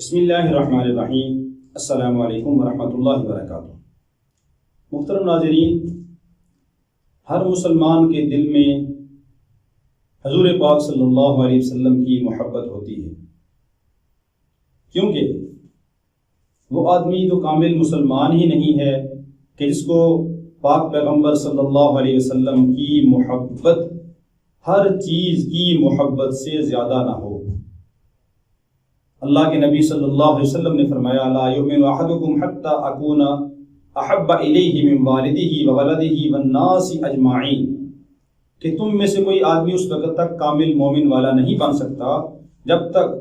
بسم اللہ الرحمن الرحیم۔ السلام علیکم ورحمۃ اللہ وبرکاتہ۔ محترم ناظرین، ہر مسلمان کے دل میں حضور پاک صلی اللہ علیہ وسلم کی محبت ہوتی ہے، کیونکہ وہ آدمی تو کامل مسلمان ہی نہیں ہے کہ جس کو پاک پیغمبر صلی اللہ علیہ وسلم کی محبت ہر چیز کی محبت سے زیادہ نہ ہو۔ اللہ کے نبی صلی اللہ علیہ وسلم نے فرمایا لا یؤمن احدکم حتی اکون احب الیہ من والدہ وولدہ والناس اجمعین، کہ تم میں سے کوئی آدمی اس وقت تک کامل مومن والا نہیں بن سکتا جب تک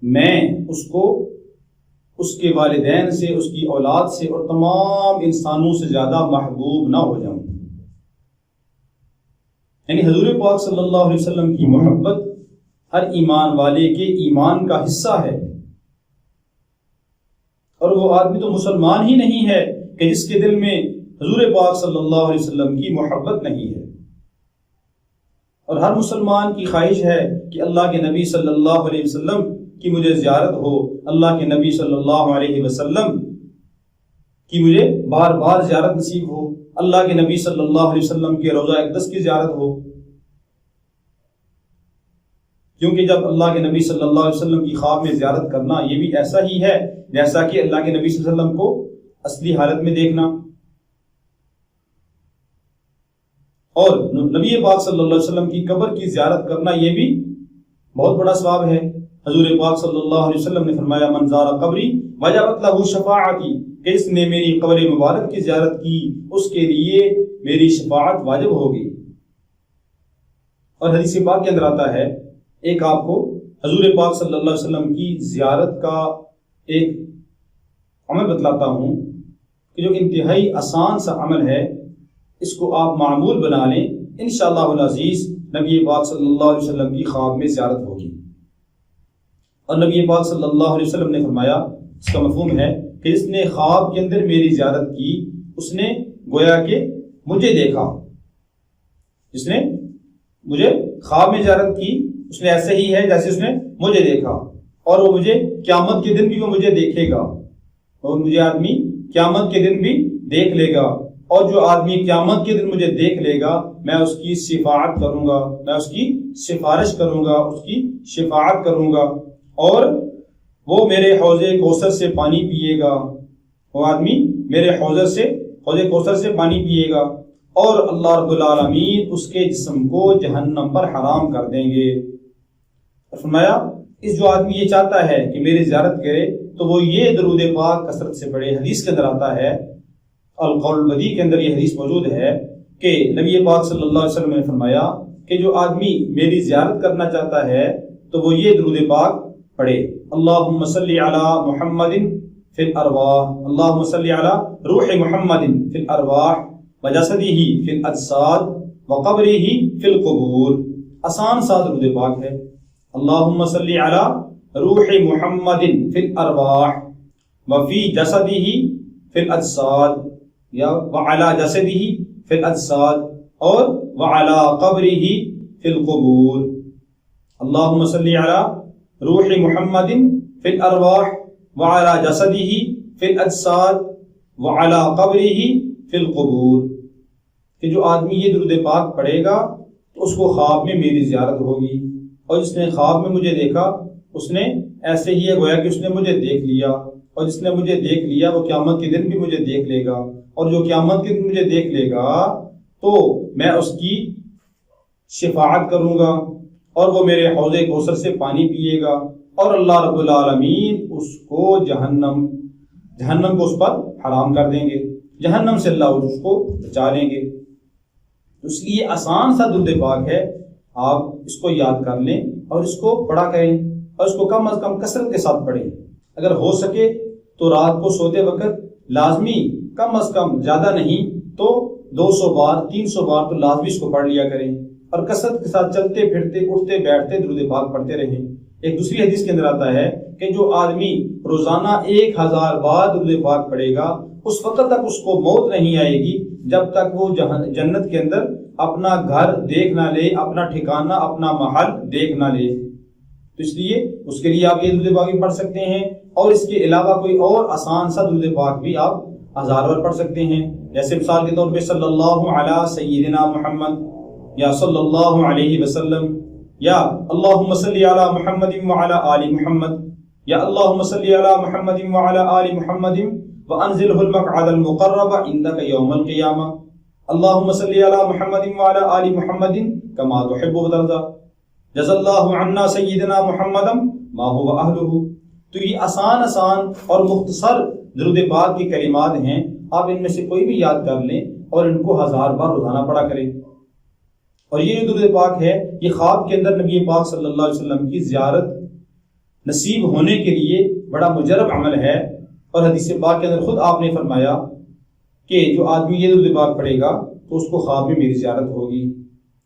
میں اس کو اس کے والدین سے، اس کی اولاد سے اور تمام انسانوں سے زیادہ محبوب نہ ہو جاؤں۔ یعنی حضور پاک صلی اللہ علیہ وسلم کی محبت ہر ایمان والے کے ایمان کا حصہ ہے، اور وہ آدمی تو مسلمان ہی نہیں ہے کہ جس کے دل میں حضور پاک صلی اللہ علیہ وسلم کی محبت نہیں ہے۔ اور ہر مسلمان کی خواہش ہے کہ اللہ کے نبی صلی اللہ علیہ وسلم کی مجھے زیارت ہو، اللہ کے نبی صلی اللہ علیہ وسلم کی مجھے بار بار زیارت نصیب ہو، اللہ کے نبی صلی اللہ علیہ وسلم کے روضہ اقدس کی زیارت ہو، کیونکہ جب اللہ کے نبی صلی اللہ علیہ وسلم کی خواب میں زیارت کرنا یہ بھی ایسا ہی ہے جیسا کہ اللہ کے نبی صلی اللہ علیہ وسلم کو اصلی حالت میں دیکھنا، اور نبی پاک صلی اللہ علیہ وسلم کی قبر کی زیارت کرنا یہ بھی بہت بڑا ثواب ہے۔ حضور پاک صلی اللہ علیہ وسلم نے فرمایا من زار قبری وجبت لہ شفاعتی، کہ جس نے میری قبر مبارک کی زیارت کی اس کے لیے میری شفاعت واجب ہوگی۔ اور حدیث پاک کے اندر آتا ہے، ایک آپ کو حضور پاک صلی اللہ علیہ وسلم کی زیارت کا ایک عمل بتلاتا ہوں کہ جو انتہائی آسان سا عمل ہے، اس کو آپ معمول بنا لیں، انشاءاللہ العزیز نبی پاک صلی اللہ علیہ وسلم کی خواب میں زیارت ہوگی۔ اور نبی پاک صلی اللہ علیہ وسلم نے فرمایا، اس کا مفہوم ہے کہ جس نے خواب کے اندر میری زیارت کی اس نے گویا کہ مجھے دیکھا، جس نے مجھے خواب میں زیارت کی اس نے ایسے ہی ہے جیسے اس نے مجھے دیکھا، اور وہ مجھے قیامت کے دن بھی وہ مجھے دیکھے گا، اور مجھے آدمی قیامت کے دن بھی دیکھ لے گا، اور جو آدمی قیامت کے دن مجھے دیکھ لے گا میں اس کی شفاعت کروں گا، میں اس کی سفارش کروں گا، اس کی شفاعت کروں گا، اور وہ میرے حوض کوثر سے پانی پیے گا، وہ آدمی میرے حوض کوثر سے پانی پیے گا، اور اللہ رب العالمین اس کے جسم کو جہنم پر حرام کر دیں گے۔ فرمایا اس جو آدمی یہ چاہتا ہے کہ میری زیارت کرے تو وہ یہ درود پاک کثرت سے پڑھے۔ حدیث کے اندر آتا ہے، القول البدیع کے اندر یہ حدیث موجود ہے کہ نبی پاک صلی اللہ علیہ وسلم نے فرمایا کہ جو آدمی میری زیارت کرنا چاہتا ہے تو وہ یہ درود پاک پڑھے، اللہم صلی علی محمد فی الارواح، اللہم صلی علی روح محمد فی الارواح وجسدہ فی الاجساد وقبرہ فی القبور۔ آسان سا درود پاک ہے، اللہم صلی علی روح محمد فی الارواح وفی جسدہ فی الاجساد، یا وعلی جسدہ فی الاجساد، اور وعلی قبرہ فی القبور۔ اللہم صلی علی روح محمد فی الارواح وعلی جسدہ فی الاجساد وعلی قبرہ فی القبور، کہ جو آدمی یہ درود پاک پڑھے گا تو اس کو خواب میں میری زیارت ہوگی، اور جس نے خواب میں مجھے دیکھا اس نے ایسے ہی ہے گویا کہ اس نے مجھے دیکھ لیا، اور جس نے مجھے دیکھ لیا وہ قیامت کے دن بھی مجھے دیکھ لے گا، اور جو قیامت کے دن مجھے دیکھ لے گا تو میں اس کی شفاعت کروں گا، اور وہ میرے حوض کوثر سے پانی پیے گا، اور اللہ رب العالمین اس کو جہنم کو اس پر حرام کر دیں گے، جہنم سے اللہ اس کو بچا لیں گے۔ اس لیے آسان سا درود پاک ہے، آپ اس کو یاد کر لیں اور اس کو پڑھا کریں، اور اس کو کم از کم کثرت کے ساتھ پڑھیں۔ اگر ہو سکے تو رات کو سوتے وقت لازمی کم از کم زیادہ نہیں تو 200 بار 300 بار تو لازمی اس کو پڑھ لیا کریں، اور کثرت کے ساتھ چلتے پھرتے اٹھتے بیٹھتے درود پاک پڑھتے رہیں۔ ایک دوسری حدیث کے اندر آتا ہے کہ جو آدمی روزانہ 1000 بار درود پاک پڑھے گا اس وقت تک اس کو موت نہیں آئے گی جب تک وہ جنت کے اندر اپنا گھر دیکھ نہ لے، اپنا ٹھکانہ، اپنا محل دیکھ نہ لے۔ تو اس لیے اس کے لیے آپ یہ درود پاک بھی پڑھ سکتے ہیں، اور اس کے علاوہ کوئی اور آسان سا درود پاک بھی آپ 1000 بار پڑھ سکتے ہیں، جیسے مثال کے طور پہ صلی اللہ علی سیدنا محمد، یا صلی اللہ علیہ وسلم، یا اللہم صلی علی محمد وعلی آل محمد، یا اللہم صلی علی محمد وعلی آل محمد وانزلہ المقعد المقرب عندک یوم القیامہ، اللہم صلی علی محمد وعلی آل محمد کما تحب وترضى، جزا اللہ عنا سیدنا محمد ما هو اہلہ۔ تو یہ آسان اور مختصر درود پاک کی کلمات ہیں، آپ ان میں سے کوئی بھی یاد کر لیں اور ان کو 1000 بار روزانہ پڑھا کریں۔ اور یہ جو درود پاک ہے یہ خواب کے اندر نبی پاک صلی اللہ علیہ وسلم کی زیارت نصیب ہونے کے لیے بڑا مجرب عمل ہے، اور حدیث پاک کے اندر خود آپ نے فرمایا کہ جو آدمی یہ درود پاک پڑھے گا تو اس کو خواب میں میری زیارت ہوگی۔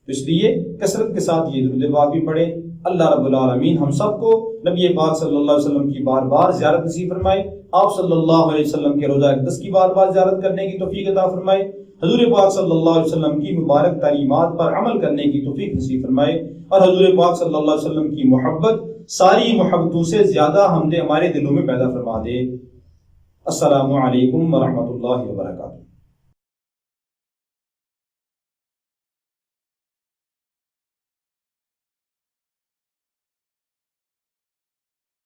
تو اس لیے کثرت کے ساتھ یہ درود پاک بھی پڑھیں۔ اللہ رب العالمین ہم سب کو نبی پاک صلی اللہ علیہ وسلم کی بار بار زیارت نصیب فرمائے، آپ صلی اللہ علیہ وسلم کے روزہ اقدس کی بار بار زیارت کرنے کی توفیق عطا فرمائے، حضور پاک صلی اللہ علیہ وسلم کی مبارک تعلیمات پر عمل کرنے کی توفیق نصیب فرمائے، اور حضور پاک صلی اللہ علیہ وسلم کی محبت ساری محبتوں سے زیادہ ہمارے دلوں میں پیدا فرما دے۔ السلام علیکم ورحمۃ اللہ وبرکاتہ۔